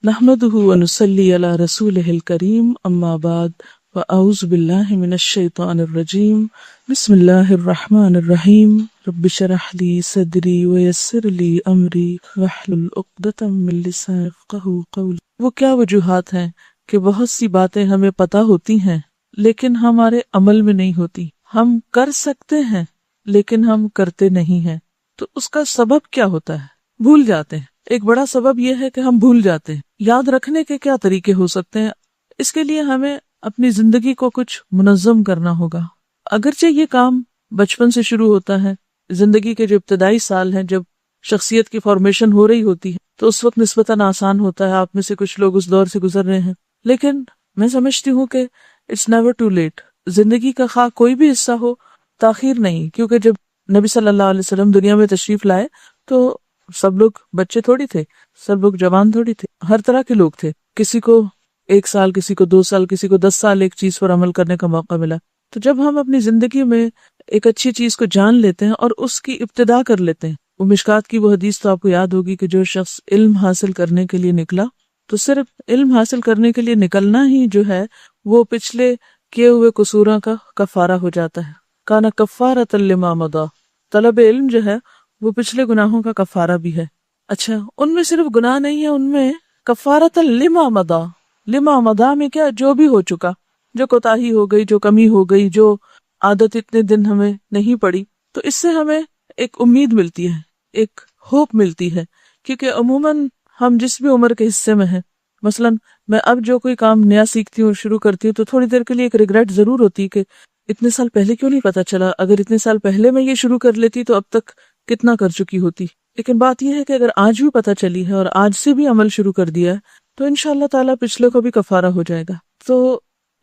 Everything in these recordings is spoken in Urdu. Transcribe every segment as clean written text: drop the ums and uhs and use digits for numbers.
نحمده ونصلي على رسوله الكريم اما بعد فاعوذ بالله من الشيطان الرجيم بسم الله الرحمن الرحيم رب اشرح لي صدري ويسر لي امري واحلل عقدة من لساني يفقهوا قولي۔ وہ کیا وجوہات ہیں کہ بہت سی باتیں ہمیں پتہ ہوتی ہیں لیکن ہمارے عمل میں نہیں ہوتی، ہم کر سکتے ہیں لیکن ہم کرتے نہیں ہیں، تو اس کا سبب کیا ہوتا ہے؟ بھول جاتے ہیں۔ ایک بڑا سبب یہ ہے کہ ہم بھول جاتے ہیں۔ یاد رکھنے کے کیا طریقے ہو سکتے ہیں؟ اس کے لیے ہمیں اپنی زندگی کو کچھ منظم کرنا ہوگا۔ اگرچہ یہ کام بچپن سے شروع ہوتا ہے، زندگی کے جو ابتدائی سال ہیں، جب شخصیت کی فارمیشن ہو رہی ہوتی ہے تو اس وقت نسبتاً آسان ہوتا ہے۔ آپ میں سے کچھ لوگ اس دور سے گزر رہے ہیں، لیکن میں سمجھتی ہوں کہ اٹس نیور ٹو لیٹ۔ زندگی کا خواہ کوئی بھی حصہ ہو، تاخیر نہیں، کیونکہ جب نبی صلی اللہ علیہ وسلم دنیا میں تشریف لائے تو سب لوگ بچے تھوڑی تھے، سب لوگ جوان تھوڑی تھے، ہر طرح کے لوگ تھے۔ کسی کو 1 سال، کسی کو 2 سال، کسی کو 10 سال ایک چیز پر عمل کرنے کا موقع ملا۔ تو جب ہم اپنی زندگی میں ایک اچھی چیز کو جان لیتے ہیں اور اس کی ابتدا کر لیتے ہیں، وہ مشکات کی وہ حدیث تو آپ کو یاد ہوگی کہ جو شخص علم حاصل کرنے کے لیے نکلا تو صرف علم حاصل کرنے کے لیے نکلنا ہی جو ہے وہ پچھلے کیے ہوئے قصوراں کا کفارہ ہو جاتا ہے۔ کانا کفارۃ لما مضی، طلب علم جو ہے وہ پچھلے گناہوں کا کفارہ بھی ہے۔ اچھا، ان میں صرف گناہ نہیں ہے، ان میں کفارۃ لما مضی، لما مضی میں کیا؟ جو بھی ہو چکا، جو کوتاہی ہو گئی، جو کمی ہو گئی، جو عادت اتنے دن ہمیں نہیں پڑی، تو اس سے ہمیں ایک امید ملتی ہے، ایک ہوپ ملتی ہے، کیونکہ عموماً ہم جس بھی عمر کے حصے میں ہیں، مثلا میں اب جو کوئی کام نیا سیکھتی ہوں، شروع کرتی ہوں، تو تھوڑی دیر کے لیے ایک ریگریٹ ضرور ہوتی ہے کہ اتنے سال پہلے کیوں نہیں پتا چلا، اگر اتنے سال پہلے میں یہ شروع کر لیتی تو اب تک کتنا کر چکی ہوتی۔ لیکن بات یہ ہے کہ اگر آج بھی پتا چلی ہے اور آج سے بھی عمل شروع کر دیا ہے تو انشاءاللہ تعالیٰ پچھلے کو بھی کفارہ ہو جائے گا۔ تو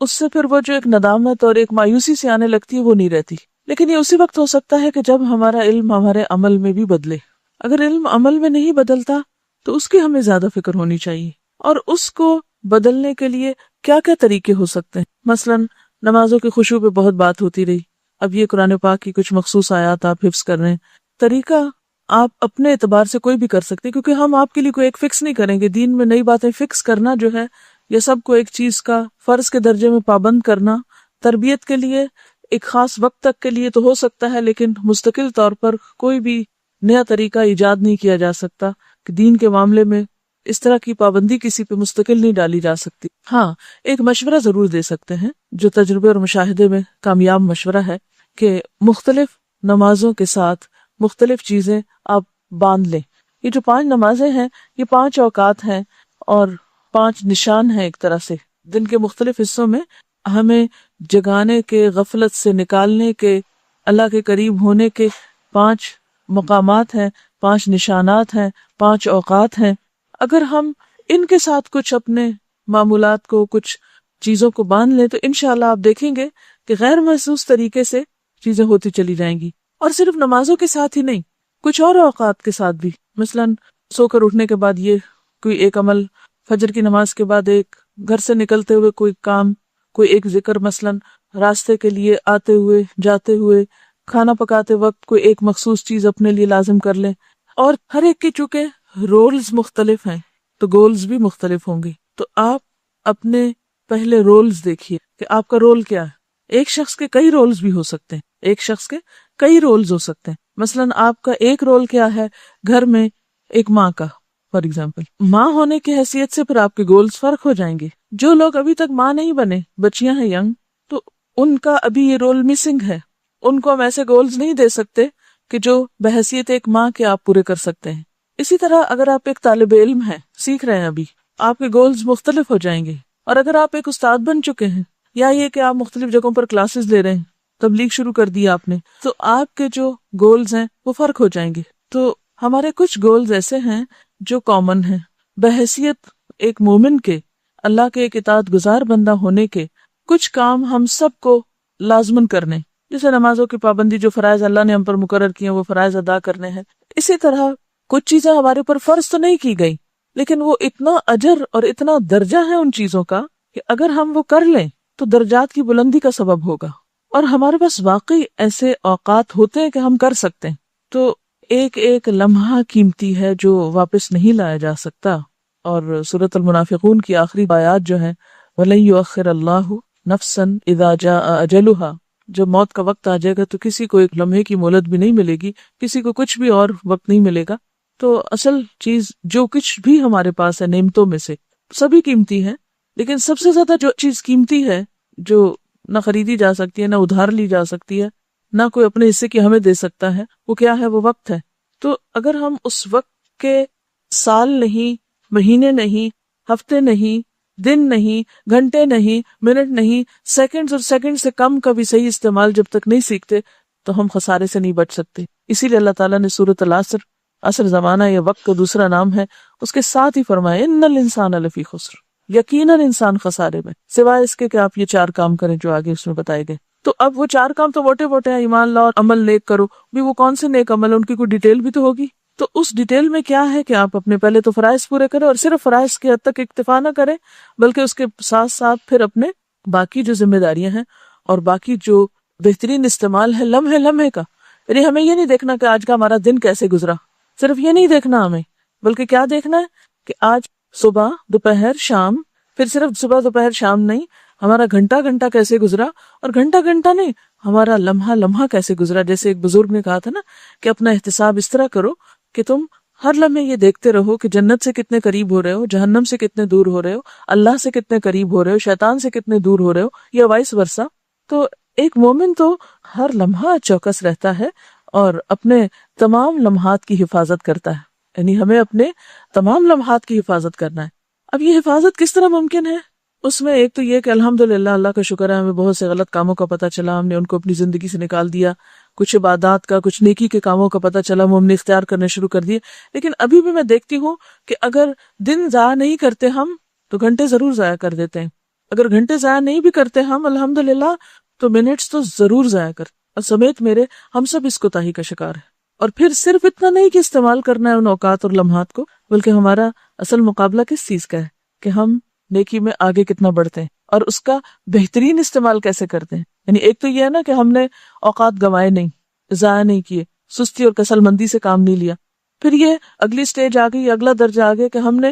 اس سے پھر وہ جو ایک ندامت اور ایک مایوسی سے آنے لگتی ہے وہ نہیں رہتی۔ لیکن یہ اسی وقت ہو سکتا ہے کہ جب ہمارا علم ہمارے عمل میں بھی بدلے۔ اگر علم عمل میں نہیں بدلتا تو اس کی ہمیں زیادہ فکر ہونی چاہیے، اور اس کو بدلنے کے لیے کیا کیا طریقے ہو سکتے ہیں۔ مثلا نمازوں کے خشوع پہ بہت بات ہوتی رہی، اب یہ قرآن پاک کی کچھ مخصوص آیات آپ حفظ کر رہے ہیں، طریقہ آپ اپنے اعتبار سے کوئی بھی کر سکتے، کیونکہ ہم آپ کے لیے کوئی ایک فکس نہیں کریں گے۔ دین میں نئی باتیں فکس کرنا جو ہے، یا سب کو ایک چیز کا فرض کے درجے میں پابند کرنا، تربیت کے لیے ایک خاص وقت تک کے لیے تو ہو سکتا ہے، لیکن مستقل طور پر کوئی بھی نیا طریقہ ایجاد نہیں کیا جا سکتا کہ دین کے معاملے میں اس طرح کی پابندی کسی پہ مستقل نہیں ڈالی جا سکتی۔ ہاں، ایک مشورہ ضرور دے سکتے ہیں جو تجربے اور مشاہدے میں کامیاب مشورہ ہے، کہ مختلف نمازوں کے ساتھ مختلف چیزیں آپ باندھ لیں۔ یہ جو 5 نمازیں ہیں یہ 5 اوقات ہیں اور 5 نشان ہیں، ایک طرح سے دن کے مختلف حصوں میں ہمیں جگانے کے، غفلت سے نکالنے کے، اللہ کے قریب ہونے کے 5 مقامات ہیں، 5 نشانات ہیں، 5 اوقات ہیں۔ اگر ہم ان کے ساتھ کچھ اپنے معمولات کو، کچھ چیزوں کو باندھ لیں تو انشاءاللہ آپ دیکھیں گے کہ غیر محسوس طریقے سے چیزیں ہوتی چلی جائیں گی۔ اور صرف نمازوں کے ساتھ ہی نہیں، کچھ اور اوقات کے ساتھ بھی، مثلا سو کر اٹھنے کے بعد یہ کوئی ایک عمل، فجر کی نماز کے بعد ایک، گھر سے نکلتے ہوئے کوئی کام، کوئی ایک ذکر، مثلا راستے کے لیے آتے ہوئے، جاتے ہوئے، کھانا پکاتے وقت کوئی ایک مخصوص چیز اپنے لیے لازم کر لیں۔ اور ہر ایک کی چونکہ رولز مختلف ہیں تو گولز بھی مختلف ہوں گے، تو آپ اپنے پہلے رولز دیکھیے کہ آپ کا رول کیا ہے۔ ایک شخص کے کئی رولز بھی ہو سکتے ہیں، ایک شخص کے کئی رولز ہو سکتے ہیں۔ مثلا آپ کا ایک رول کیا ہے گھر میں، ایک ماں کا، فار ایگزامپل ماں ہونے کی حیثیت سے پھر آپ کے گولز فرق ہو جائیں گے۔ جو لوگ ابھی تک ماں نہیں بنے، بچیاں ہیں ینگ، تو ان کا ابھی یہ رول مسنگ ہے، ان کو ہم ایسے گولز نہیں دے سکتے کہ جو بحیثیت ایک ماں کے آپ پورے کر سکتے ہیں۔ اسی طرح اگر آپ ایک طالب علم ہیں، سیکھ رہے ہیں، ابھی آپ کے گولز مختلف ہو جائیں گے۔ اور اگر آپ ایک استاد بن چکے ہیں، یا یہ کہ آپ مختلف جگہوں پر کلاسز لے رہے ہیں، تبلیغ شروع کر دی آپ نے، تو آپ کے جو گولز ہیں وہ فرق ہو جائیں گے۔ تو ہمارے کچھ گولز ایسے ہیں جو کامن ہیں، بحیثیت ایک مومن کے، اللہ کے ایک اطاعت گزار بندہ ہونے کے، کچھ کام ہم سب کو لازمن کرنے، جیسے نمازوں کی پابندی، جو فرائض اللہ نے ہم پر مقرر کیے ہیں وہ فرائض ادا کرنے ہیں۔ اسی طرح کچھ چیزیں ہمارے اوپر فرض تو نہیں کی گئی، لیکن وہ اتنا اجر اور اتنا درجہ ہے ان چیزوں کا کہ اگر ہم وہ کر لیں تو درجات کی بلندی کا سبب ہوگا۔ اور ہمارے پاس واقعی ایسے اوقات ہوتے ہیں کہ ہم کر سکتے ہیں۔ تو ایک ایک لمحہ قیمتی ہے جو واپس نہیں لایا جا سکتا۔ اور سورۃ المنافقون کی آخری آیات جو ہیں وَلَن يُؤَخِّرَ اللَّهُ نَفْسًا إِذَا جَاءَ أَجَلُهَا، جب موت کا وقت آ جائے گا تو کسی کو ایک لمحے کی مہلت بھی نہیں ملے گی، کسی کو کچھ بھی اور وقت نہیں ملے گا۔ تو اصل چیز جو کچھ بھی ہمارے پاس ہے نعمتوں میں سے سبھی قیمتی ہیں، لیکن سب سے زیادہ جو چیز قیمتی ہے جو نہ خریدی جا سکتی ہے، نہ ادھار لی جا سکتی ہے، نہ کوئی اپنے حصے کی ہمیں دے سکتا ہے، وہ کیا ہے؟ وہ وقت ہے۔ تو اگر ہم اس وقت کے سال نہیں، مہینے نہیں، ہفتے نہیں، دن نہیں، گھنٹے نہیں، منٹ نہیں، سیکنڈز اور سیکنڈ سے کم کا بھی صحیح استعمال جب تک نہیں سیکھتے تو ہم خسارے سے نہیں بچ سکتے۔ اسی لیے اللہ تعالیٰ نے سورۃ العصر، عصر زمانہ یا وقت کا دوسرا نام ہے، اس کے ساتھ ہی فرمایا ان الانسان لفی خسر، یقیناً انسان خسارے میں، سوائے اس کے کہ آپ یہ 4 کام کریں جو آگے اس میں بتائے گئے۔ تو اب وہ 4 کام تو موٹے موٹے ہیں، ایمان لاؤ اور عمل نیک کرو، بھی وہ کون سے نیک عمل ہیں؟ ان کی کوئی ڈیٹیل بھی تو ہوگی۔ تو اس ڈیٹیل میں کیا ہے کہ آپ اپنے پہلے تو فرائض پورے کریں، اور صرف فرائض کی حد تک اکتفا نہ کریں، بلکہ اس کے ساتھ ساتھ پھر اپنے باقی جو ذمہ داریاں ہیں اور باقی جو بہترین استعمال ہے لمحے لمحے کا، یعنی ہمیں یہ نہیں دیکھنا کہ آج کا ہمارا دن کیسے گزرا، صرف یہ نہیں دیکھنا ہمیں، بلکہ کیا دیکھنا ہے کہ آج صبح، دوپہر، شام، پھر صرف صبح دوپہر شام نہیں، ہمارا گھنٹہ گھنٹہ کیسے گزرا، اور گھنٹہ گھنٹہ نہیں، ہمارا لمحہ لمحہ کیسے گزرا۔ جیسے ایک بزرگ نے کہا تھا نا کہ اپنا احتساب اس طرح کرو کہ تم ہر لمحے یہ دیکھتے رہو کہ جنت سے کتنے قریب ہو رہے ہو، جہنم سے کتنے دور ہو رہے ہو، اللہ سے کتنے قریب ہو رہے ہو، شیطان سے کتنے دور ہو رہے ہو، یا وائس ورثہ۔ تو ایک مومن تو ہر لمحہ چوکس رہتا ہے اور اپنے تمام لمحات کی حفاظت کرتا ہے، یعنی ہمیں اپنے تمام لمحات کی حفاظت کرنا ہے۔ اب یہ حفاظت کس طرح ممکن ہے؟ اس میں ایک تو یہ کہ الحمدللہ اللہ کا شکر ہے، ہمیں بہت سے غلط کاموں کا پتہ چلا، ہم نے ان کو اپنی زندگی سے نکال دیا، کچھ عبادات کا، کچھ نیکی کے کاموں کا پتہ چلا، وہ ہم نے اختیار کرنے شروع کر دیے۔ لیکن ابھی بھی میں دیکھتی ہوں کہ اگر دن ضائع نہیں کرتے ہم تو گھنٹے ضرور ضائع کر دیتے ہیں، اگر گھنٹے ضائع نہیں بھی کرتے ہم الحمدللہ تو منٹس تو ضرور ضائع کرتے، اور سمیت میرے ہم سب اس کوتاہی کا شکار ہیں۔ اور پھر صرف اتنا نہیں کہ استعمال کرنا ہے ان اوقات اور لمحات کو، بلکہ ہمارا اصل مقابلہ کس چیز کا ہے کہ ہم نیکی میں آگے کتنا بڑھتے ہیں اور اس کا بہترین استعمال کیسے کرتے ہیں۔ یعنی ایک تو یہ ہے نا کہ ہم نے اوقات گنوائے نہیں، ضائع نہیں کیے، سستی اور کسل مندی سے کام نہیں لیا۔ پھر یہ اگلی سٹیج آ گئی، اگلا درجہ آ گیا کہ ہم نے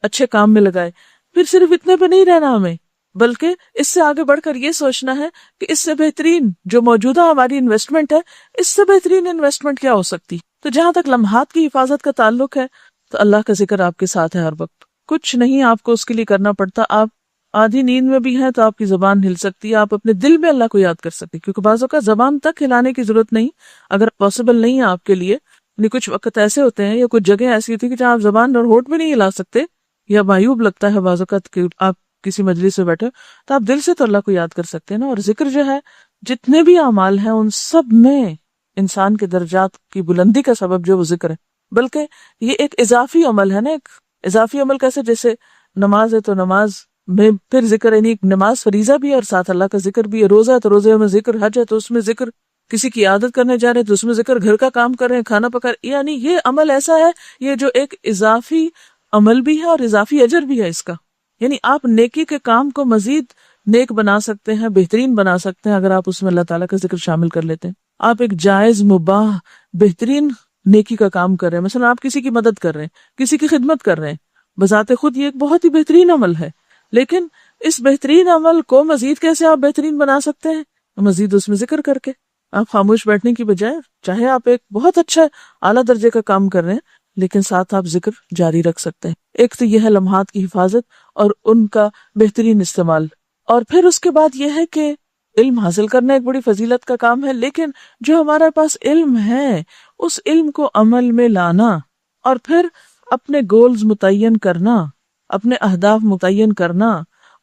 اچھے کام میں لگائے۔ پھر صرف اتنے پہ نہیں رہنا ہمیں، بلکہ اس سے آگے بڑھ کر یہ سوچنا ہے کہ اس سے بہترین جو موجودہ ہماری انویسٹمنٹ ہے، اس سے بہترین انویسٹمنٹ کیا ہو سکتی۔ تو جہاں تک لمحات کی حفاظت کا تعلق ہے تو اللہ کا ذکر آپ کے ساتھ ہے ہر وقت، کچھ نہیں آپ کو اس کے لیے کرنا پڑتا۔ آپ آدھی نیند میں بھی ہیں تو آپ کی زبان ہل سکتی ہے، آپ اپنے دل میں اللہ کو یاد کر سکتے، کیونکہ بعض اوقات زبان تک ہلانے کی ضرورت نہیں، اگر پاسبل نہیں ہے آپ کے لیے۔ یعنی کچھ وقت ایسے ہوتے ہیں یا کچھ جگہ ایسی ہوتی ہے کہ جہاں آپ زبان اور ہونٹ بھی نہیں ہلا سکتے، یا معیوب لگتا ہے بعض اوقات کہ آپ کسی مجلس میں بیٹھے تو آپ دل سے تو اللہ کو یاد کر سکتے ہیں نا۔ اور ذکر جو ہے، جتنے بھی اعمال ہیں ان سب میں انسان کے درجات کی بلندی کا سبب جو وہ ذکر ہے، بلکہ یہ ایک اضافی عمل ہے نا۔ ایک اضافی عمل کیسے؟ جیسے نماز ہے تو نماز میں پھر ذکر، یعنی نماز فریضہ بھی ہے اور ساتھ اللہ کا ذکر بھی ہے، روزہ ہے تو روزے میں ذکر، حج ہے تو اس میں ذکر، کسی کی عادت کرنے جا رہے ہیں تو اس میں ذکر، گھر کا کام کر رہے ہیں، کھانا پکا رہے ہیں، یعنی یہ عمل ایسا ہے یہ جو ایک اضافی عمل بھی ہے اور اضافی اجر بھی ہے اس کا۔ یعنی آپ نیکی کے کام کو مزید نیک بنا سکتے ہیں، بہترین بنا سکتے ہیں اگر آپ اس میں اللہ تعالیٰ کا ذکر شامل کر لیتے ہیں۔ آپ ایک جائز، مباح، بہترین نیکی کا کام کر رہے ہیں، مثلا آپ کسی کی مدد کر رہے ہیں، کسی کی خدمت کر رہے ہیں، بذات خود یہ ایک بہت ہی بہترین عمل ہے، لیکن اس بہترین عمل کو مزید کیسے آپ بہترین بنا سکتے ہیں؟ مزید اس میں ذکر کر کے۔ آپ خاموش بیٹھنے کی بجائے، چاہے آپ ایک بہت اچھا اعلیٰ درجے کا کام کر رہے ہیں لیکن ساتھ آپ ذکر جاری رکھ سکتے ہیں۔ ایک تو یہ ہے لمحات کی حفاظت اور ان کا بہترین استعمال، اور پھر اس کے بعد یہ ہے کہ علم حاصل کرنا ایک بڑی فضیلت کا کام ہے، لیکن جو ہمارے پاس علم ہے اس علم کو عمل میں لانا، اور پھر اپنے گولز متعین کرنا، اپنے اہداف متعین کرنا،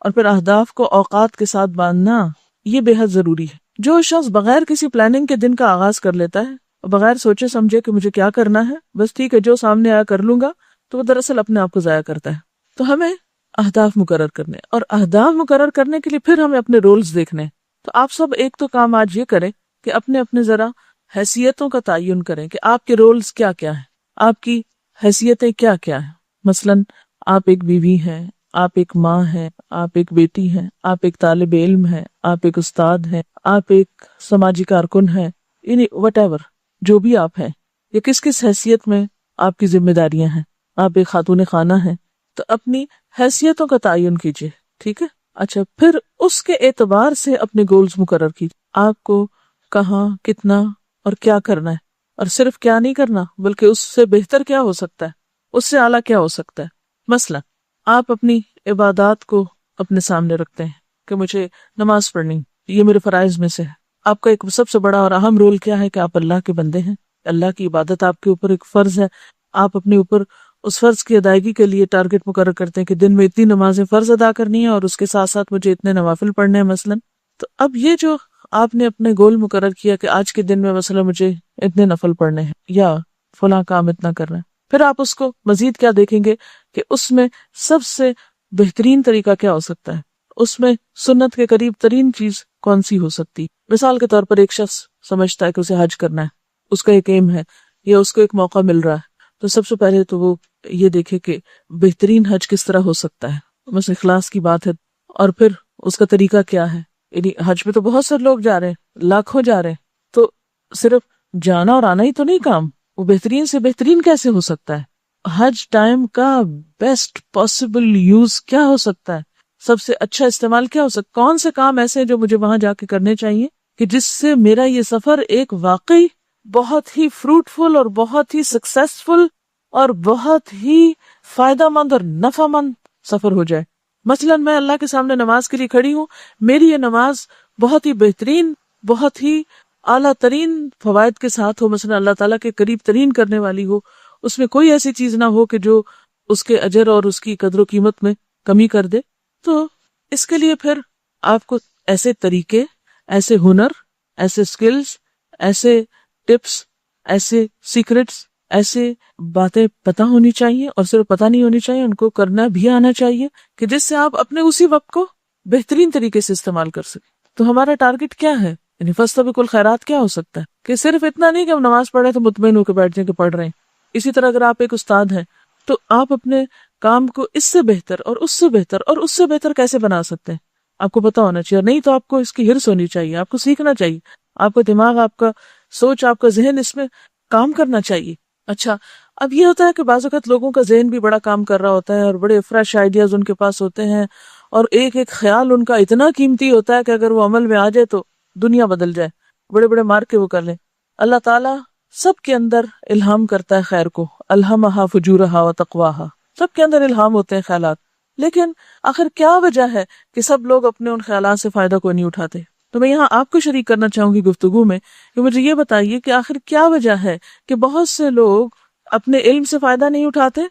اور پھر اہداف کو اوقات کے ساتھ باندھنا، یہ بے حد ضروری ہے۔ جو شخص بغیر کسی پلاننگ کے دن کا آغاز کر لیتا ہے، بغیر سوچے سمجھے کہ مجھے کیا کرنا ہے، بس ٹھیک ہے جو سامنے آیا کر لوں گا، تو وہ دراصل اپنے آپ کو ضائع کرتا ہے۔ تو ہمیں اہداف مقرر کرنے، اور اہداف مقرر کرنے کے لیے پھر ہمیں اپنے رولز دیکھنے۔ تو آپ سب ایک تو کام آج یہ کریں کہ اپنے اپنے ذرا حیثیتوں کا تعین کریں کہ آپ کے رولز کیا کیا ہیں، آپ کی حیثیتیں کیا کیا ہیں۔ مثلاً آپ ایک بیوی ہیں، آپ ایک ماں ہیں، آپ ایک بیٹی ہیں، آپ ایک طالب علم ہیں، آپ ایک استاد ہیں، آپ ایک سماجی کارکن ہیں، یعنی وٹ ایور جو بھی آپ ہیں، یہ کس کس حیثیت میں آپ کی ذمہ داریاں ہیں۔ آپ ایک خاتون خانہ ہیں، تو اپنی حیثیتوں کا تعین کیجیے، ٹھیک ہے؟ اچھا، پھر اس کے اعتبار سے اپنے گولز مقرر کیجیے، آپ کو کہاں، کتنا اور کیا کرنا ہے، اور صرف کیا نہیں کرنا بلکہ اس سے بہتر کیا ہو سکتا ہے، اس سے اعلیٰ کیا ہو سکتا ہے۔ مثلا آپ اپنی عبادات کو اپنے سامنے رکھتے ہیں کہ مجھے نماز پڑھنی، یہ میرے فرائض میں سے ہے۔ آپ کا ایک سب سے بڑا اور اہم رول کیا ہے کہ آپ اللہ کے بندے ہیں، اللہ کی عبادت آپ کے اوپر ایک فرض ہے۔ آپ اپنے اوپر اس فرض کی ادائیگی کے لیے ٹارگٹ مقرر کرتے ہیں کہ دن میں اتنی نمازیں فرض ادا کرنی ہے اور اس کے ساتھ ساتھ مجھے اتنے نوافل پڑھنے ہیں مثلا۔ تو اب یہ جو آپ نے اپنے گول مقرر کیا کہ آج کے دن میں مثلا مجھے اتنے نفل پڑھنے ہیں یا فلاں کام اتنا کرنا ہے، پھر آپ اس کو مزید کیا دیکھیں گے کہ اس میں سب سے بہترین طریقہ کیا ہو سکتا ہے، اس میں سنت کے قریب ترین چیز کون سی ہو سکتی۔ مثال کے طور پر ایک شخص سمجھتا ہے کہ اسے حج کرنا ہے، اس کا ایک ایم ہے یا اس کو ایک موقع مل رہا ہے، تو سب سے پہلے تو وہ یہ دیکھے کہ بہترین حج کس طرح ہو سکتا ہے، بس اخلاص کی بات ہے، اور پھر اس کا طریقہ کیا ہے۔ یعنی حج میں تو بہت سے لوگ جا رہے ہیں، لاکھوں جا رہے ہیں، تو صرف جانا اور آنا ہی تو نہیں کام، وہ بہترین سے بہترین کیسے ہو سکتا ہے۔ حج ٹائم کا بیسٹ پاسبل یوز کیا ہو سکتا ہے، سب سے اچھا استعمال کیا ہو سکتا ہے، کون سے کام ایسے ہیں جو مجھے وہاں جا کے کرنے چاہیے کہ جس سے میرا یہ سفر ایک واقعی بہت ہی فروٹفل اور بہت ہی سکسیسفل اور بہت ہی فائدہ مند اور نفع مند سفر ہو جائے۔ مثلا میں اللہ کے سامنے نماز کے لیے کھڑی ہوں، میری یہ نماز بہت ہی بہترین، بہت ہی اعلیٰ ترین فوائد کے ساتھ ہو، مثلا اللہ تعالیٰ کے قریب ترین کرنے والی ہو، اس میں کوئی ایسی چیز نہ ہو کہ جو اس کے اجر اور اس کی قدر و قیمت میں کمی کر دے۔ تو اس کے لیے پھر آپ کو ایسے طریقے، ایسے ہنر، ایسے سکلز، ایسے ٹپس، ایسے سیکرٹس، ایسے باتیں پتہ ہونی چاہیے، اور صرف پتہ نہیں ہونی چاہیے، ان کو کرنا بھی آنا چاہیے کہ جس سے آپ اپنے اسی وقت کو بہترین طریقے سے استعمال کر سکیں۔ تو ہمارا ٹارگٹ کیا ہے، یعنی فاستبقوا الخیرات کیا ہو سکتا ہے کہ صرف اتنا نہیں کہ ہم نماز پڑھیں تو مطمئن ہو کے بیٹھ جائیں کہ پڑھ رہے ہیں۔ اسی طرح اگر آپ ایک استاد ہیں تو آپ اپنے کام کو اس سے بہتر اور اس سے بہتر اور اس سے بہتر کیسے بنا سکتے ہیں، آپ کو پتہ ہونا چاہیے، اور نہیں تو آپ کو اس کی ہرس ہونی چاہیے، آپ کو سیکھنا چاہیے، آپ کا دماغ، آپ کا سوچ، آپ کا ذہن اس میں کام کرنا چاہیے۔ اچھا، اب یہ ہوتا ہے کہ بعض اوقات لوگوں کا ذہن بھی بڑا کام کر رہا ہوتا ہے اور بڑے فریش آئیڈیاز ان کے پاس ہوتے ہیں، اور ایک ایک خیال ان کا اتنا قیمتی ہوتا ہے کہ اگر وہ عمل میں آ جائے تو دنیا بدل جائے، بڑے بڑے مار کے وہ کر لیں۔ اللہ تعالیٰ سب کے اندر الہام کرتا ہے خیر کو، الہمہا فجورہا و تقواہا، سب کے اندر الہام ہوتے ہیں خیالات، لیکن آخر کیا وجہ ہے کہ سب لوگ اپنے ان خیالات سے فائدہ کو نہیں اٹھاتے؟ تو میں یہاں آپ کو شریک کرنا چاہوں گی گفتگو میں کہ مجھے یہ بتائیے کہ آخر کیا وجہ ہے کہ بہت سے لوگ اپنے علم سے فائدہ نہیں اٹھاتے،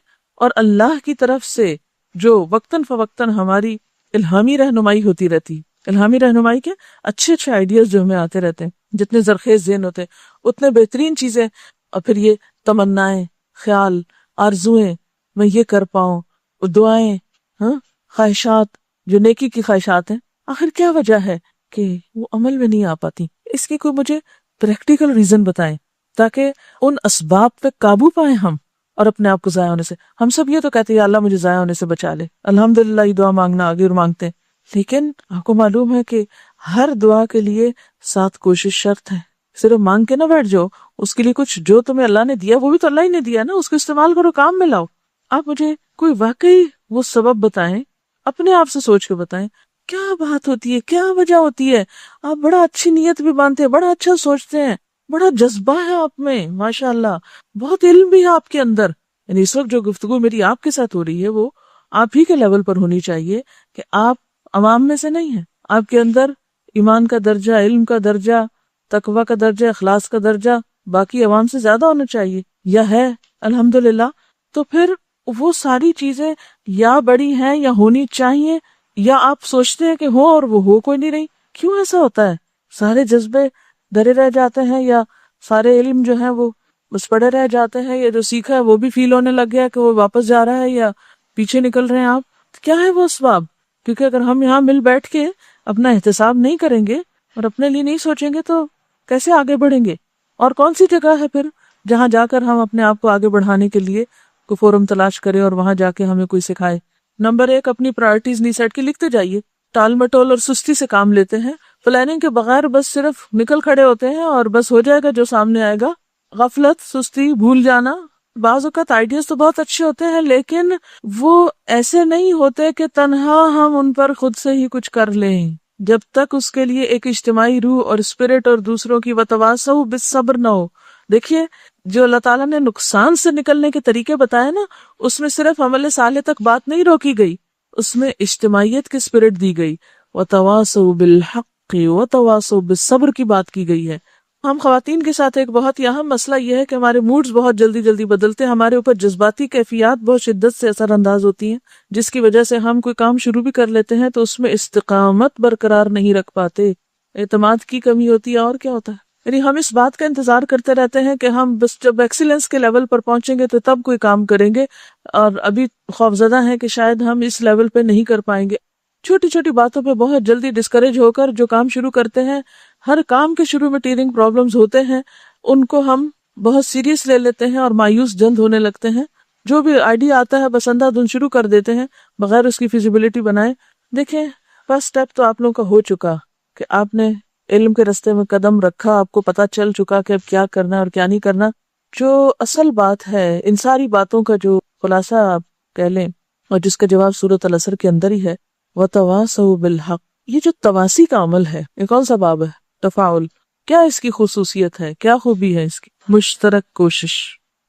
اور اللہ کی طرف سے جو وقتاً فوقتاً ہماری الہامی رہنمائی ہوتی رہتی، الہامی رہنمائی کے اچھے اچھے آئیڈیاز جو ہمیں آتے رہتے ہیں، جتنے زرخیز ذہن ہوتے ہیں اتنے بہترین چیزیں، اور پھر یہ تمنائیں، خیال، آرزویں، میں یہ کر پاؤں، دعائیں، خواہشات، جو نیکی کی خواہشات ہیں، آخر کیا وجہ ہے کہ وہ عمل میں نہیں آ پاتی؟ اس کی کوئی مجھے پریکٹیکل ریزن بتائیں تاکہ ان اسباب پہ قابو پائیں ہم، اور اپنے آپ کو ضائع ہونے سے۔ ہم سب یہ تو کہتے ہیں یا اللہ مجھے ضائع ہونے سے بچا لے، الحمدللہ یہ دعا مانگنا آگے اور مانگتے ہیں، لیکن آپ کو معلوم ہے کہ ہر دعا کے لیے 7 کوشش شرط ہے۔ صرف مانگ کے نہ بیٹھ جاؤ، اس کے لیے کچھ جو تمہیں اللہ نے دیا وہ بھی تو اللہ ہی نے دیا نا، اس کو استعمال کرو، کام میں لاؤ۔ آپ مجھے کوئی واقعی وہ سبب بتائیں، اپنے آپ سے سوچ کے بتائیں کیا بات ہوتی ہے، کیا وجہ ہوتی ہے۔ آپ بڑا اچھی نیت بھی باندھتے ہیں، بڑا اچھا سوچتے ہیں، بڑا جذبہ ہے آپ میں، ماشاءاللہ، بہت علم بھی ہے آپ کے اندر۔ یعنی اس وقت جو گفتگو میری آپ کے ساتھ ہو رہی ہے وہ آپ ہی کے لیول پر ہونی چاہیے کہ آپ عوام میں سے نہیں ہیں، آپ کے اندر ایمان کا درجہ، علم کا درجہ، تقوی کا درجہ، اخلاص کا درجہ باقی عوام سے زیادہ ہونا چاہیے، یا ہے الحمدللہ۔ تو پھر وہ ساری چیزیں یا بڑی ہیں یا ہونی چاہیے، یا آپ سوچتے ہیں کہ ہو اور وہ ہو کوئی نہیں رہی۔ کیوں ایسا ہوتا ہے؟ سارے جذبے ڈرے رہ جاتے ہیں، یا سارے علم جو ہیں وہ بس پڑے رہ جاتے ہیں، یا جو سیکھا ہے وہ بھی فیل ہونے لگ گیا کہ وہ واپس جا رہا ہے یا پیچھے نکل رہے ہیں آپ؟ کیا ہے وہ اسباب؟ کیونکہ اگر ہم یہاں مل بیٹھ کے اپنا احتساب نہیں کریں گے اور اپنے لیے نہیں سوچیں گے تو کیسے آگے بڑھیں گے؟ اور کون سی جگہ ہے پھر جہاں جا کر ہم اپنے آپ کو آگے بڑھانے کے لیے کوئی فورم تلاش کریں اور وہاں جا کے ہمیں کوئی سکھائے؟ نمبر 1، اپنی پرائرٹیز نہیں سیٹ کی، لکھتے جائیے۔ ٹال مٹول اور سستی سے کام لیتے ہیں، پلاننگ کے بغیر بس صرف نکل کھڑے ہوتے ہیں اور بس ہو جائے گا جو سامنے آئے گا۔ غفلت، سستی، بھول جانا، بعض اوقات آئیڈیاز تو بہت اچھے ہوتے ہیں لیکن وہ ایسے نہیں ہوتے کہ تنہا ہم ان پر خود سے ہی کچھ کر لیں، جب تک اس کے لیے ایک اجتماعی روح اور اسپرٹ اور دوسروں کی وتواصوا بالصبر نہ ہو۔ دیکھیے جو اللہ تعالیٰ نے نقصان سے نکلنے کے طریقے بتائے نا، اس میں صرف عمل صالح تک بات نہیں روکی گئی، اس میں اجتماعیت کی اسپرٹ دی گئی، وتواصوا بالحق وتواصوا بالصبر کی بات کی گئی ہے۔ ہم خواتین کے ساتھ ایک بہت ہی اہم مسئلہ یہ ہے کہ ہمارے موڈز بہت جلدی جلدی بدلتے ہیں، ہمارے اوپر جذباتی کیفیات بہت شدت سے اثر انداز ہوتی ہیں، جس کی وجہ سے ہم کوئی کام شروع بھی کر لیتے ہیں تو اس میں استقامت برقرار نہیں رکھ پاتے، اعتماد کی کمی ہوتی ہے، اور کیا ہوتا ہے، یعنی ہم اس بات کا انتظار کرتے رہتے ہیں کہ ہم بس جب ایکسیلنس کے لیول پر پہنچیں گے تو تب کوئی کام کریں گے، اور ابھی خوفزدہ ہیں کہ شاید ہم اس لیول پہ نہیں کر پائیں گے۔ چھوٹی چھوٹی باتوں پہ بہت جلدی ڈسکریج ہو کر جو کام شروع کرتے ہیں، ہر کام کے شروع میں ٹیرنگ پرابلمز ہوتے ہیں، ان کو ہم بہت سیریس لے لیتے ہیں اور مایوس جلد ہونے لگتے ہیں۔ جو بھی آئیڈیا آتا ہے بس اندھا دھند شروع کر دیتے ہیں بغیر اس کی فیزیبلٹی بنائے۔ دیکھیں فرسٹ سٹیپ تو آپ لوگوں کا ہو چکا کہ آپ نے علم کے رستے میں قدم رکھا، آپ کو پتا چل چکا کہ اب کیا کرنا ہے اور کیا نہیں کرنا۔ جو اصل بات ہے ان ساری باتوں کا جو خلاصہ آپ کہہ لیں اور جس کا جواب سورۃ العصر کے اندر ہی ہے، وَتَوَاصَوْا بِالْحَقِّ، یہ جو تواسی کا عمل ہے یہ کون سا باب ہے؟ تفاعل۔ کیا اس کی خصوصیت ہے، کیا خوبی ہے اس کی؟ مشترک کوشش۔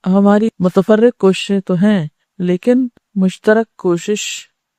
ہماری متفرق کوششیں تو ہیں لیکن مشترک کوشش،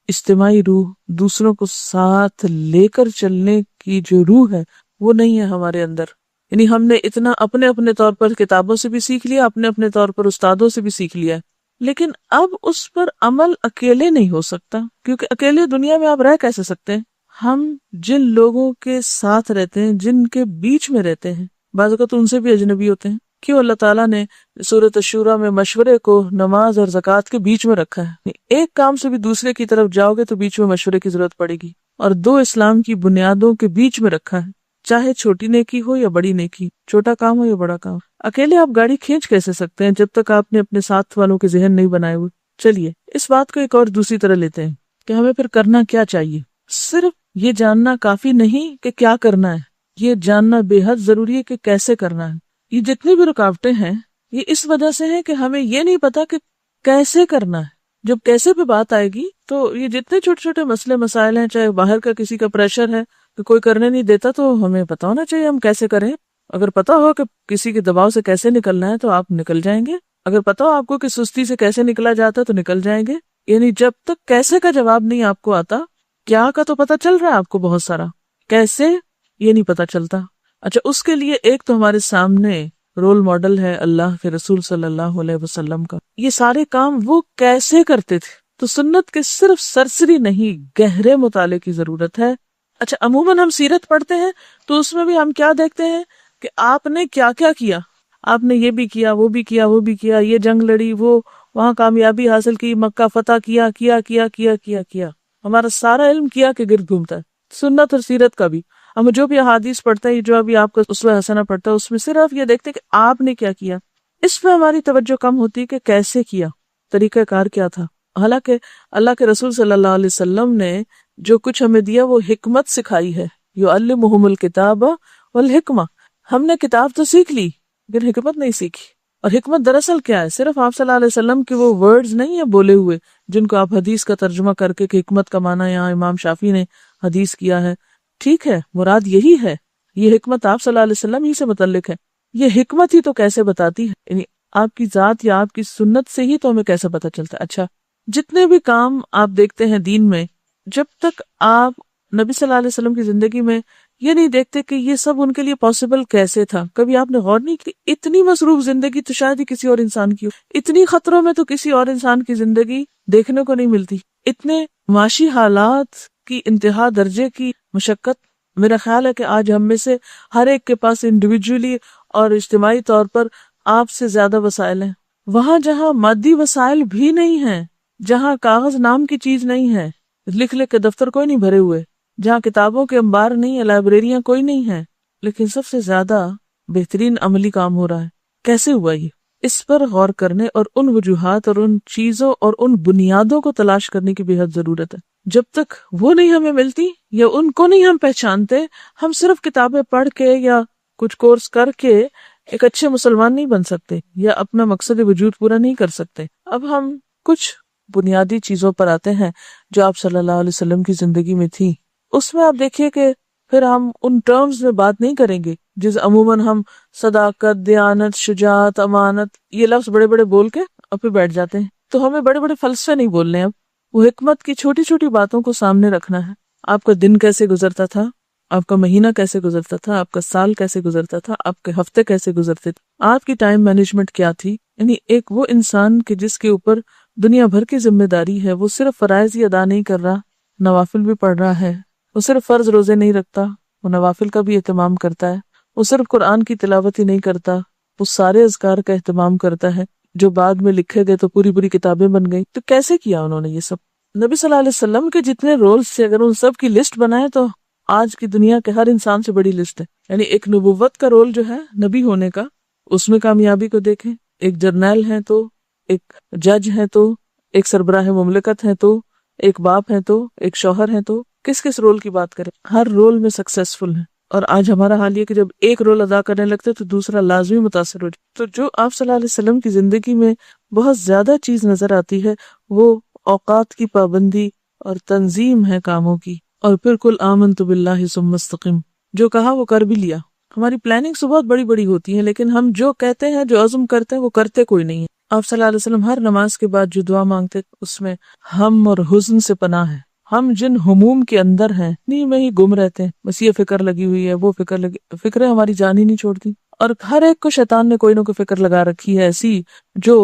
اجتماعی روح، دوسروں کو ساتھ لے کر چلنے کی جو روح ہے وہ نہیں ہے ہمارے اندر۔ یعنی ہم نے اتنا اپنے اپنے طور پر کتابوں سے بھی سیکھ لیا، اپنے اپنے طور پر استادوں سے بھی سیکھ لیا، لیکن اب اس پر عمل اکیلے نہیں ہو سکتا، کیونکہ اکیلے دنیا میں آپ رہ کیسے سکتے ہیں؟ ہم جن لوگوں کے ساتھ رہتے ہیں، جن کے بیچ میں رہتے ہیں، بعض اوقات ان سے بھی اجنبی ہوتے ہیں۔ کیوں اللہ تعالیٰ نے سورۃ الشورى میں مشورے کو نماز اور زکوٰۃ کے بیچ میں رکھا ہے؟ ایک کام سے بھی دوسرے کی طرف جاؤ گے تو بیچ میں مشورے کی ضرورت پڑے گی، اور دو اسلام کی بنیادوں کے بیچ میں رکھا ہے، چاہے چھوٹی نیکی ہو یا بڑی نیکی، چھوٹا کام ہو یا بڑا کام۔ اکیلے آپ گاڑی کھینچ کیسے سکتے ہیں جب تک آپ نے اپنے ساتھ والوں کے ذہن نہیں بنائے ہوئے؟ چلیے اس بات کو ایک اور دوسری طرح لیتے ہیں کہ ہمیں پھر کرنا کیا چاہیے۔ صرف یہ جاننا کافی نہیں کہ کیا کرنا ہے، یہ جاننا بے حد ضروری ہے کہ کیسے کرنا ہے۔ یہ جتنی بھی رکاوٹیں ہیں یہ اس وجہ سے ہیں کہ ہمیں یہ نہیں پتا کہ کیسے کرنا ہے۔ جب کیسے پہ بات آئے گی تو یہ جتنے چھوٹے چھوٹے مسئلے مسائل ہیں، چاہے باہر کا کسی کا پریشر ہے کہ کوئی کرنے نہیں دیتا، تو ہمیں پتا ہونا چاہیے ہم کیسے کریں۔ اگر پتا ہو کہ کسی کے دباؤ سے کیسے نکلنا ہے تو آپ نکل جائیں گے، اگر پتا ہو آپ کو کہ سستی سے کیسے نکلا جاتا ہے تو نکل جائیں گے۔ یعنی جب تک کیسے کا جواب نہیں آپ کو آتا، کیا کا تو پتا چل رہا ہے آپ کو بہت سارا، کیسے یہ نہیں پتا چلتا۔ اچھا، اس کے لیے ایک تو ہمارے سامنے رول ماڈل ہے اللہ کے رسول صلی اللہ علیہ وسلم کا، یہ سارے کام وہ کیسے کرتے تھے۔ تو سنت کے صرف سرسری نہیں، گہرے مطالعے کی ضرورت ہے۔ اچھا، عموماً ہم سیرت پڑھتے ہیں تو اس میں بھی ہم کیا دیکھتے ہیں کہ آپ نے کیا کیا کیا، آپ نے یہ بھی کیا، وہ بھی کیا، وہ بھی کیا، یہ جنگ لڑی، وہ وہاں کامیابی حاصل کی، مکہ فتح کیا کیا کیا کیا کیا کیا۔ ہمارا سارا علم کیا کے گرد گھومتا ہے، سنت اور سیرت کا بھی۔ ہم جو بھی احادیث پڑھتے ہیں، جو ابھی آپ کا اسوہ حسنہ پڑھتا ہے، اس میں صرف یہ دیکھتے ہیں کہ آپ نے کیا کیا، اس پہ ہماری توجہ کم ہوتی ہے کہ کیسے کیا، طریقہ کار کیا تھا۔ حالانکہ اللہ کے رسول صلی اللہ علیہ وسلم نے جو کچھ ہمیں دیا وہ حکمت سکھائی ہے، یعلمہم الکتاب والحکمہ۔ ہم نے کتاب تو سیکھ لی لیکن حکمت نہیں سیکھی۔ اور حکمت دراصل کیا ہے؟ صرف آپ صلی اللہ علیہ وسلم کے وہ ورڈز نہیں ہیں بولے ہوئے جن کو آپ حدیث کا ترجمہ کر کے کہ حکمت کا معنی یہاں امام شافعی نے حدیث کیا ہے، ٹھیک ہے، مراد یہی ہے، یہ حکمت آپ صلی اللہ علیہ وسلم ہی سے متعلق ہے۔ یہ حکمت ہی تو کیسے بتاتی ہے، یعنی آپ کی ذات یا آپ کی سنت سے ہی تو ہمیں کیسے پتہ چلتا ہے۔ اچھا، جتنے بھی کام آپ دیکھتے ہیں دین میں، جب تک آپ نبی صلی اللہ علیہ وسلم کی زندگی میں یہ نہیں دیکھتے کہ یہ سب ان کے لیے پاسبل کیسے تھا، کبھی آپ نے غور نہیں کی؟ اتنی مصروف زندگی تو شاید ہی کسی اور انسان کی ہو، اتنی خطروں میں تو کسی اور انسان کی زندگی دیکھنے کو نہیں ملتی، اتنے معاشی حالات کی انتہا درجے کی مشقت۔ میرا خیال ہے کہ آج ہم میں سے ہر ایک کے پاس انڈیویجولی اور اجتماعی طور پر آپ سے زیادہ وسائل ہیں۔ وہاں جہاں مادی وسائل بھی نہیں ہیں، جہاں کاغذ نام کی چیز نہیں ہے، لکھ لکھ کے دفتر کوئی نہیں بھرے ہوئے، جہاں کتابوں کے انبار نہیں ہیں، لائبریریاں کوئی نہیں ہیں، لیکن سب سے زیادہ بہترین عملی کام ہو رہا ہے۔ کیسے ہوا یہ؟ اس پر غور کرنے اور ان وجوہات اور ان چیزوں اور ان بنیادوں کو تلاش کرنے کی بے حد ضرورت ہے۔ جب تک وہ نہیں ہمیں ملتی یا ان کو نہیں ہم پہچانتے، ہم صرف کتابیں پڑھ کے یا کچھ کورس کر کے ایک اچھے مسلمان نہیں بن سکتے یا اپنا مقصد وجود پورا نہیں کر سکتے۔ اب ہم کچھ بنیادی چیزوں پر آتے ہیں جو آپ صلی اللہ علیہ وسلم کی زندگی میں تھی۔ اس میں آپ دیکھیے کہ پھر ہم ان ٹرمز میں بات نہیں کریں گے جس عموماً ہم صداقت، دیانت، شجاعت، امانت یہ لفظ بڑے بڑے بول کے اب پہ بیٹھ جاتے ہیں۔ تو ہمیں بڑے بڑے فلسفے نہیں بولنے، اب وہ حکمت کی چھوٹی چھوٹی باتوں کو سامنے رکھنا ہے۔ آپ کا دن کیسے گزرتا تھا، آپ کا مہینہ کیسے گزرتا تھا، آپ کا سال کیسے گزرتا تھا، آپ کے ہفتے کیسے گزرتے تھے، آپ کی ٹائم مینجمنٹ کیا تھی۔ یعنی ایک وہ انسان کہ جس کے اوپر دنیا بھر کی ذمہ داری ہے، وہ صرف فرائض ہی ادا نہیں کر رہا، نوافل بھی پڑھ رہا ہے، وہ صرف فرض روزے نہیں رکھتا، وہ نوافل کا بھی اہتمام کرتا ہے، وہ صرف قرآن کی تلاوت ہی نہیں کرتا، وہ سارے اذکار کا اہتمام کرتا ہے جو بعد میں لکھے گئے تو پوری پوری کتابیں بن گئی۔ تو کیسے کیا انہوں نے یہ سب؟ نبی صلی اللہ علیہ وسلم کے جتنے رولز تھے اگر ان سب کی لسٹ بنائے تو آج کی دنیا کے ہر انسان سے بڑی لسٹ ہے۔ یعنی ایک نبوت کا رول جو ہے نبی ہونے کا، اس میں کامیابی کو دیکھیں، ایک جرنیل ہے تو، ایک جج ہے تو، ایک سربراہ مملکت ہے تو، ایک باپ ہے تو، ایک شوہر ہے تو، کس کس رول کی بات کریں، ہر رول میں سکسیسفل ہے۔ اور آج ہمارا حال یہ کہ جب ایک رول ادا کرنے لگتے تو دوسرا لازمی متاثر ہو جائے۔ تو جو آپ صلی اللہ علیہ وسلم کی زندگی میں بہت زیادہ چیز نظر آتی ہے وہ اوقات کی پابندی اور تنظیم ہے کاموں کی، اور پھر کل آمنت باللہ ثم استقم، جو کہا وہ کر بھی لیا۔ ہماری پلاننگ بہت بڑی بڑی ہوتی ہے لیکن ہم جو کہتے ہیں، جو عزم کرتے ہیں، وہ کرتے کوئی نہیں ہے۔ آپ صلی اللہ علیہ وسلم ہر نماز کے بعد جو دعا مانگتے اس میں ہم اور حزن سے پناہ ہے۔ ہم جن ہموم کے اندر ہیں انہی میں ہی گم رہتے ہیں، بس یہ فکر لگی ہوئی ہے، وہ فکریں ہماری جان ہی نہیں چھوڑتی، اور ہر ایک کو شیطان نے کوئی نہ کوئی فکر لگا رکھی ہے ایسی جو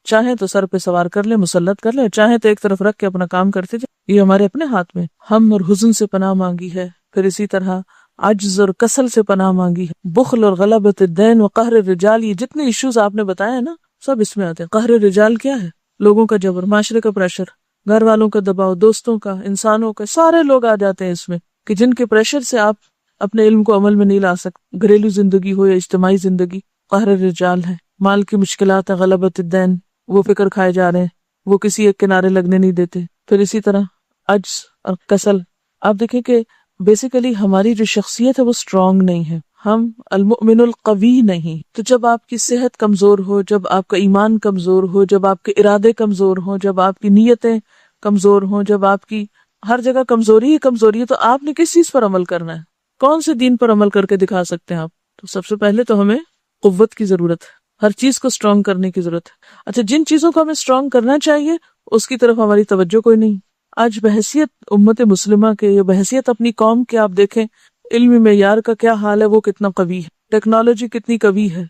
چاہے تو سر پہ سوار کر لے، مسلط کر لے، چاہے تو ایک طرف رکھ کے اپنا کام کرتے جائے۔ یہ ہمارے اپنے ہاتھ میں۔ ہم اور حزن سے پناہ مانگی ہے، پھر اسی طرح عجز اور کسل سے پناہ مانگی ہے، بخل اور غلبۃ الدین و قہر الرجال، یہ جتنے ایشوز آپ نے بتائے ہیں نا سب اس میں آتے ہیں۔ قہر الرجال کیا ہے؟ لوگوں کا جبر، معاشرے کا پریشر، گھر والوں کا دباؤ، دوستوں کا، انسانوں کا، سارے لوگ آ جاتے ہیں اس میں کہ جن کے پریشر سے آپ اپنے علم کو عمل میں نہیں لا سکتے، گھریلو زندگی ہو یا اجتماعی زندگی۔ قہر الرجال ہے، مال کی مشکلات ہے، غلبۃ الدین، وہ فکر کھائے جا رہے ہیں، وہ کسی ایک کنارے لگنے نہیں دیتے۔ پھر اسی طرح عجز اور کسل۔ آپ دیکھیں کہ بیسیکلی ہماری جو شخصیت ہے وہ اسٹرانگ نہیں ہے، ہم المؤمن القوی نہیں۔ تو جب آپ کی صحت کمزور ہو، جب آپ کا ایمان کمزور ہو، جب آپ کے ارادے کمزور ہوں، جب آپ کی نیتیں کمزور ہوں، جب آپ کی ہر جگہ کمزوری ہی کمزوری ہے، تو آپ نے کس چیز پر عمل کرنا ہے؟ کون سے دین پر عمل کر کے دکھا سکتے ہیں آپ؟ تو سب سے پہلے تو ہمیں قوت کی ضرورت ہے، ہر چیز کو اسٹرانگ کرنے کی ضرورت ہے۔ اچھا، جن چیزوں کو ہمیں اسٹرانگ کرنا چاہیے اس کی طرف ہماری توجہ کوئی نہیں۔ آج بحیثیت امت مسلمہ کے یا بحیثیت اپنی قوم کے آپ دیکھیں علمی معیار کا کیا حال ہے، وہ کتنا قوی ہے، ٹیکنالوجی کتنی قوی ہے۔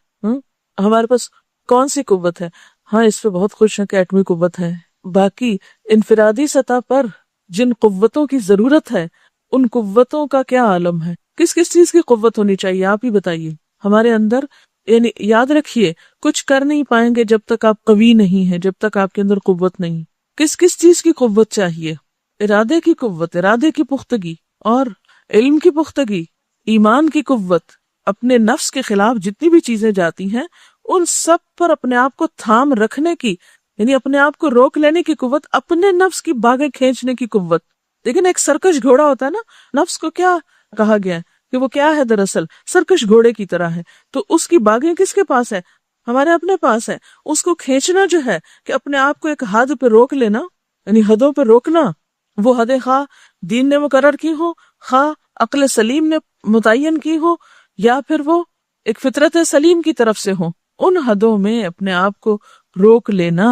ہمارے پاس کون سی قوت ہے؟ ہاں، اس پہ بہت خوش ہیں کہ ایٹمی قوت ہے۔ باقی انفرادی سطح پر جن قوتوں کی ضرورت ہے ان قوتوں کا کیا عالم ہے؟ کس کس چیز کی قوت ہونی چاہیے آپ ہی بتائیے ہمارے اندر۔ یعنی یاد رکھیے کچھ کر نہیں پائیں گے جب تک آپ قوی نہیں ہیں، جب تک آپ کے اندر قوت نہیں۔ کس کس چیز کی قوت چاہیے؟ ارادے کی قوت، ارادے کی پختگی، اور علم کی پختگی، ایمان کی قوت، اپنے نفس کے خلاف جتنی بھی چیزیں جاتی ہیں ان سب پر اپنے آپ کو تھام رکھنے کی، یعنی اپنے آپ کو روک لینے کی قوت، اپنے نفس کی باغیں کھینچنے کی قوت۔ لیکن ایک سرکش گھوڑا ہوتا ہے نا، نفس کو کیا کہا گیا ہے کہ وہ کیا ہے؟ دراصل سرکش گھوڑے کی طرح ہے۔ تو اس کی باغیں کس کے پاس ہے؟ ہمارے اپنے پاس ہے۔ اس کو کھینچنا جو ہے کہ اپنے آپ کو ایک حد پہ روک لینا، یعنی حدوں پہ روکنا، وہ حدیں خواہ دین نے مقرر کی ہو، خواہ عقل سلیم نے متعین کی ہو، یا پھر وہ ایک فطرت سلیم کی طرف سے ہو، ان حدوں میں اپنے آپ کو روک لینا۔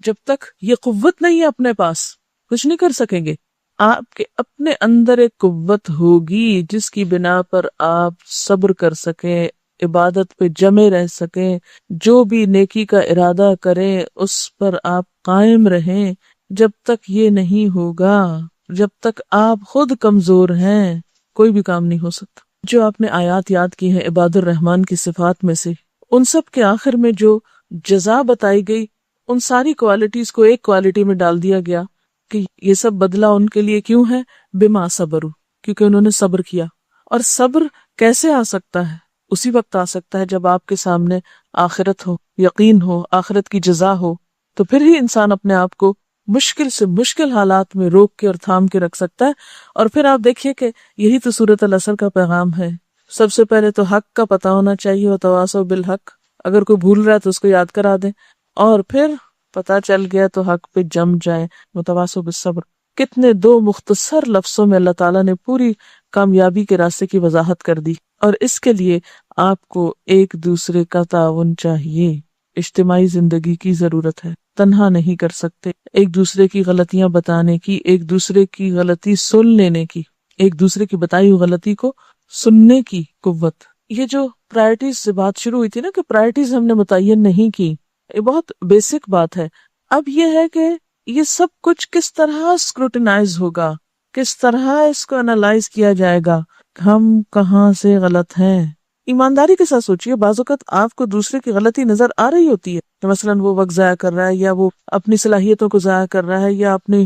جب تک یہ قوت نہیں ہے اپنے پاس کچھ نہیں کر سکیں گے۔ آپ کے اپنے اندر ایک قوت ہوگی جس کی بنا پر آپ صبر کر سکیں، عبادت پہ جمے رہ سکیں، جو بھی نیکی کا ارادہ کریں اس پر آپ قائم رہیں۔ جب تک یہ نہیں ہوگا، جب تک آپ خود کمزور ہیں، کوئی بھی کام نہیں ہو سکتا۔ جو آپ نے آیات یاد کی ہیں عباد الرحمن کی صفات میں سے، ان سب کے آخر میں جو جزا بتائی گئی ان ساری کوالٹیز کو ایک کوالٹی میں ڈال دیا گیا کہ یہ سب بدلہ ان کے لیے کیوں ہے؟ بما صبروا، کیونکہ انہوں نے صبر کیا۔ اور صبر کیسے آ سکتا ہے؟ اسی وقت آ سکتا ہے جب آپ کے سامنے آخرت ہو، یقین ہو، آخرت کی جزا ہو، تو پھر ہی انسان اپنے آپ کو مشکل سے مشکل حالات میں روک کے اور تھام کے رکھ سکتا ہے۔ اور پھر آپ دیکھیے کہ یہی تو سورۃ العصر کا پیغام ہے سب سے پہلے تو حق کا پتہ ہونا چاہیے، وتواصوا بالحق، اگر کوئی بھول رہا ہے تو اس کو یاد کرا دیں، اور پھر پتہ چل گیا تو حق پہ جم جائیں، وتواصوا بالصبر۔ کتنے دو مختصر لفظوں میں اللہ تعالیٰ نے پوری کامیابی کے راستے کی وضاحت کر دی، اور اس کے لیے آپ کو ایک دوسرے کا تعاون چاہیے، اجتماعی زندگی کی ضرورت ہے، تنہا نہیں کر سکتے، ایک دوسرے کی غلطیاں بتانے کی، ایک دوسرے کی غلطی سن لینے کی، ایک دوسرے کی بتائی ہوئی غلطی کو سننے کی قوت۔ یہ جو پرائرٹیز سے بات شروع ہوئی تھی نا کہ پرائرٹیز ہم نے متعین نہیں کی، یہ بہت بیسک بات ہے۔ اب یہ ہے کہ یہ سب کچھ کس طرح اسکروٹینائز ہوگا، کس طرح اس کو انالائز کیا جائے گا، ہم کہاں سے غلط ہیں۔ ایمانداری کے ساتھ سوچئے، بعض اوقات آپ کو دوسرے کی غلطی نظر آ رہی ہوتی ہے کہ مثلاً وہ وقت ضائع کر رہا ہے، یا وہ اپنی صلاحیتوں کو ضائع کر رہا ہے، یا اپنے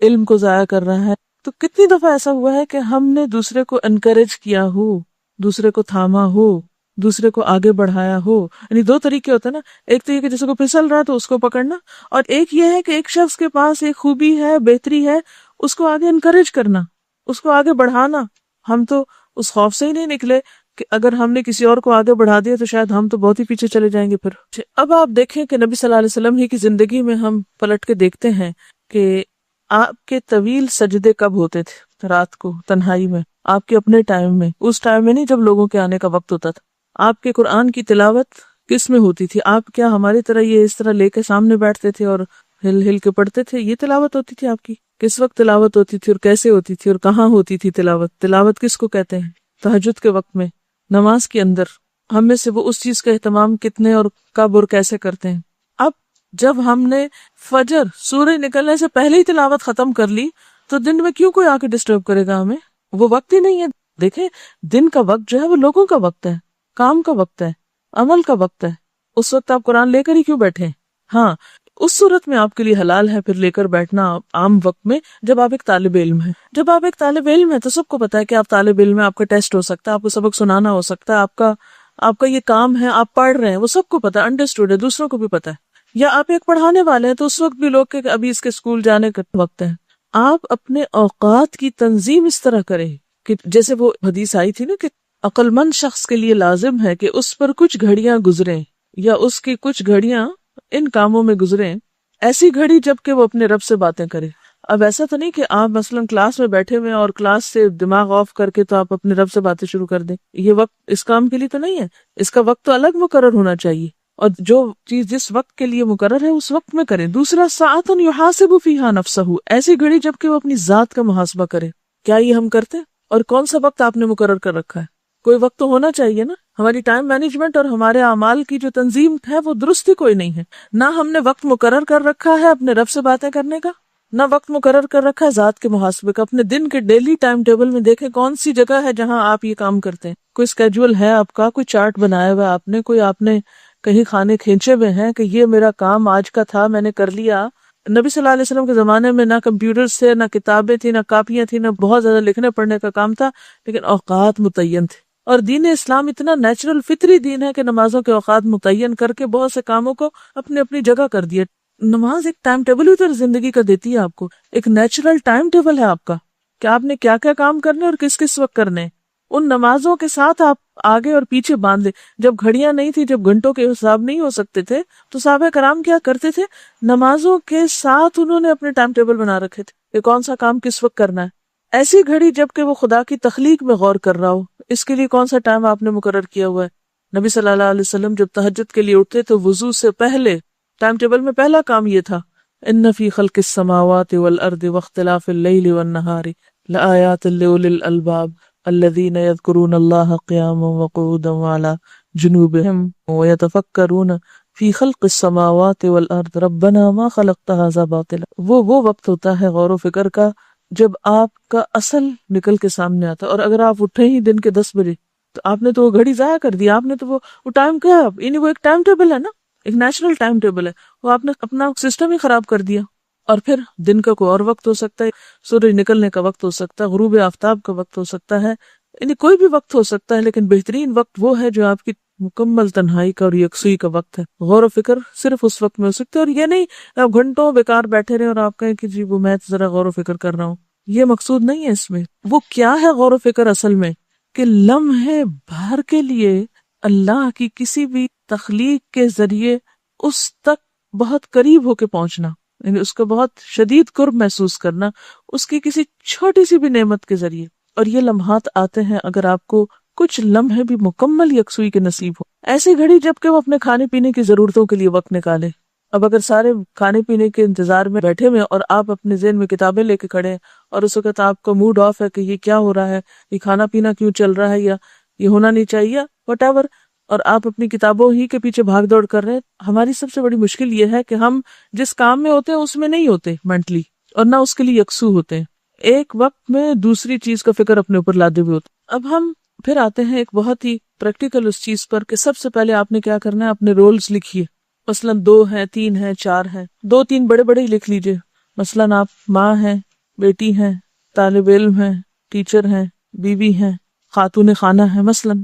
علم کو ضائع کر رہا ہے، تو کتنی دفعہ ایسا ہوا ہے کہ ہم نے دوسرے کو انکریج کیا ہو، دوسرے کو تھاما ہو، دوسرے کو آگے بڑھایا ہو۔ یعنی دو طریقے ہوتے ہیں نا، ایک تو یہ کہ جیسے کو پھسل رہا ہے تو اس کو پکڑنا، اور ایک یہ ہے کہ ایک شخص کے پاس ایک خوبی ہے، بہتری ہے، اس کو آگے انکریج کرنا، اس کو آگے بڑھانا۔ ہم تو اس خوف سے ہی نہیں نکلے کہ اگر ہم نے کسی اور کو آگے بڑھا دیا تو شاید ہم تو بہت ہی پیچھے چلے جائیں گے۔ پھر اب آپ دیکھیں کہ نبی صلی اللہ علیہ وسلم ہی کی زندگی میں ہم پلٹ کے دیکھتے ہیں کہ آپ کے طویل سجدے کب ہوتے تھے؟ رات کو تنہائی میں، آپ کے اپنے ٹائم میں، اس ٹائم میں نہیں جب لوگوں کے آنے کا وقت ہوتا تھا۔ آپ کے قرآن کی تلاوت کس میں ہوتی تھی؟ آپ کیا ہماری طرح یہ اس طرح لے کے سامنے بیٹھتے تھے اور ہل ہل کے پڑھتے تھے؟ یہ تلاوت ہوتی تھی آپ کی؟ کس وقت تلاوت ہوتی تھی اور کیسے ہوتی تھی اور کہاں ہوتی تھی تلاوت؟ تلاوت کس کو کہتے ہیں؟ تہجد کے وقت میں، نماز کے اندر۔ ہم میں سے وہ اس چیز کا اہتمام کتنے اور کب اور کیسے کرتے ہیں؟ اب جب ہم نے فجر سورج نکلنے سے پہلے ہی تلاوت ختم کر لی تو دن میں کیوں کوئی آ کے ڈسٹرب کرے گا ہمیں؟ وہ وقت ہی نہیں ہے۔ دیکھیں، دن کا وقت جو ہے وہ لوگوں کا وقت ہے، کام کا وقت ہے، عمل کا وقت ہے۔ اس وقت آپ قرآن لے کر ہی کیوں بیٹھے؟ ہاں، اس صورت میں آپ کے لیے حلال ہے پھر لے کر بیٹھنا عام وقت میں، جب آپ ایک طالب علم ہیں۔ جب آپ ایک طالب علم ہیں تو سب کو پتا ہے کہ آپ طالب علم ہیں، آپ کا ٹیسٹ ہو سکتا ہے، آپ کو سبق سنانا ہو سکتا ہے، آپ کا یہ کام ہے، آپ پڑھ رہے ہیں، وہ سب کو پتا ہے، انڈرسٹوڈ ہے، دوسروں کو بھی پتا ہے۔ یا آپ ایک پڑھانے والے ہیں تو اس وقت بھی لوگ کہ ابھی اس کے اسکول جانے کا وقت ہے۔ آپ اپنے اوقات کی تنظیم اس طرح کریں کہ جیسے وہ حدیث آئی تھی نا کہ عقل مند شخص کے لیے لازم ہے کہ اس پر کچھ گھڑیاں گزریں، یا اس کی کچھ گھڑیاں ان کاموں میں گزریں، ایسی گھڑی جب کہ وہ اپنے رب سے باتیں کرے۔ اب ایسا تو نہیں کہ آپ مثلاً کلاس میں بیٹھے ہوئے اور کلاس سے دماغ آف کر کے تو آپ اپنے رب سے باتیں شروع کر دیں، یہ وقت اس کام کے لیے تو نہیں ہے۔ اس کا وقت تو الگ مقرر ہونا چاہیے، اور جو چیز جس وقت کے لیے مقرر ہے اس وقت میں کریں۔ دوسرا، ساعۃ یحاسب فیہا نفسہ، ایسی گھڑی جب کہ وہ اپنی ذات کا محاسبہ کرے، کیا یہ ہم کرتے؟ اور کون سا وقت آپ نے مقرر کر رکھا ہے؟ کوئی وقت تو ہونا چاہیے نا۔ ہماری ٹائم مینجمنٹ اور ہمارے اعمال کی جو تنظیم ہے وہ درست ہی کوئی نہیں ہے۔ نہ ہم نے وقت مقرر کر رکھا ہے اپنے رب سے باتیں کرنے کا، نہ وقت مقرر کر رکھا ہے ذات کے محاسبے کا۔ اپنے دن کے ڈیلی ٹائم ٹیبل میں دیکھیں کون سی جگہ ہے جہاں آپ یہ کام کرتے ہیں۔ کوئی اسکیجول ہے آپ کا، کوئی چارٹ بنایا ہوا آپ نے کہیں کھانے کھینچے ہوئے ہیں کہ یہ میرا کام آج کا تھا، میں نے کر لیا۔ نبی صلی اللہ علیہ وسلم کے زمانے میں نہ کمپیوٹرز تھے، نہ کتابیں تھیں، نہ کاپیاں تھیں، نہ بہت زیادہ لکھنے پڑھنے کا کام تھا، لیکن اوقات متعین تھے۔ اور دین اسلام اتنا نیچرل فطری دین ہے کہ نمازوں کے اوقات متعین کر کے بہت سے کاموں کو اپنی اپنی جگہ کر دیا۔ نماز ایک ٹائم ٹیبل بھی زندگی کا دیتی ہے آپ کو، ایک نیچرل ٹائم ٹیبل ہے آپ کا کہ آپ نے کیا کیا کام کرنے اور کس کس وقت کرنے۔ ان نمازوں کے ساتھ آپ آگے اور پیچھے باندھ لیں۔ جب گھڑیاں نہیں تھی، جب گھنٹوں کے حساب نہیں ہو سکتے تھے، تو صحابہ کرام کیا کرتے تھے؟ نمازوں کے ساتھ انہوں نے اپنے ٹائم ٹیبل بنا رکھے تھے کہ کون سا کام کس وقت کرنا ہے۔ ایسی گھڑی جب کہ وہ خدا کی تخلیق میں غور کر رہا ہو، اس کے لیے کون سا ٹائم آپ نے مقرر کیا ہوا ہے؟ نبی صلی اللہ علیہ وسلم جب تہجد کے لیے اٹھتے تو وضو سے پہلے ٹائم ٹیبل میں پہلا کام یہ تھا، ان فی خلق السماوات والارض واختلاف اللیل والنہار لآیات لأولی الالباب الذین یذکرون اللہ قیاما وقعودا وعلی جنوبہم ویتفکرون فی خلق السماوات والارض ربنا ما خلقت ھذا باطلا۔ وہ وقت ہوتا ہے غور و فکر کا جب آپ کا اصل نکل کے سامنے آتا ہے۔ اور اگر آپ اٹھے ہی دن کے 10 بجے تو آپ نے تو وہ گھڑی ضائع کر دی، آپ نے تو وہ ٹائم کیا، یعنی وہ ایک ٹائم ٹیبل ہے نا، ایک نیچرل ٹائم ٹیبل ہے، وہ آپ نے اپنا سسٹم ہی خراب کر دیا۔ اور پھر دن کا کوئی اور وقت ہو سکتا ہے، سورج نکلنے کا وقت ہو سکتا ہے، غروب آفتاب کا وقت ہو سکتا ہے، یعنی کوئی بھی وقت ہو سکتا ہے، لیکن بہترین وقت وہ ہے جو آپ کی مکمل تنہائی کا اور یکسوئی کا وقت ہے۔ غور و فکر صرف اس وقت میں ہو سکتا ہے، اور یہ نہیں آپ گھنٹوں بیکار بیٹھے رہے اور آپ کہیں کہ جی وہ میں ذرا غور و فکر کر رہا ہوں، یہ مقصود نہیں ہے اس میں۔ وہ کیا ہے غور و فکر اصل میں، کہ لمحے بھر کے لیے اللہ کی کسی بھی تخلیق کے ذریعے اس تک بہت قریب ہو کے پہنچنا، یعنی اس کا بہت شدید قرب محسوس کرنا اس کی کسی چھوٹی سی بھی نعمت کے ذریعے. اور یہ لمحات آتے ہیں اگر آپ کو کچھ لمحے بھی مکمل یکسوئی کے نصیب ہو. ایسی گھڑی جب کہ وہ اپنے کھانے پینے کی ضرورتوں کے لیے وقت نکالے. اب اگر سارے کھانے پینے کے انتظار میں بیٹھے ہوئے اور آپ اپنے ذہن میں کتابیں لے کے کھڑے ہیں اور اس وقت آپ کا موڈ آف ہے کہ یہ کیا ہو رہا ہے، یہ کھانا پینا کیوں چل رہا ہے، یا یہ ہونا نہیں چاہیے، وٹ ایور، اور آپ اپنی کتابوں ہی کے پیچھے بھاگ دوڑ کر رہے ہیں. ہماری سب سے بڑی مشکل یہ ہے کہ ہم جس کام میں ہوتے ہیں اس میں نہیں ہوتے مینٹلی، اور نہ اس کے لیے یکسو ہوتے ہیں، ایک وقت میں دوسری چیز کا فکر اپنے اوپر لادے ہوئے ہوتے. اب ہم پھر آتے ہیں ایک بہت ہی پریکٹیکل اس چیز پر کہ سب سے پہلے آپ نے کیا کرنا ہے، اپنے رولز لکھیے. مثلاً 2 ہیں، 3 ہیں، 4 ہیں، 2-3 بڑے بڑے ہی لکھ لیجئے. مثلاً آپ ماں ہیں، بیٹی ہیں، طالب علم ہیں، ٹیچر ہیں، بیوی ہیں، خاتون خانہ ہیں، مثلاً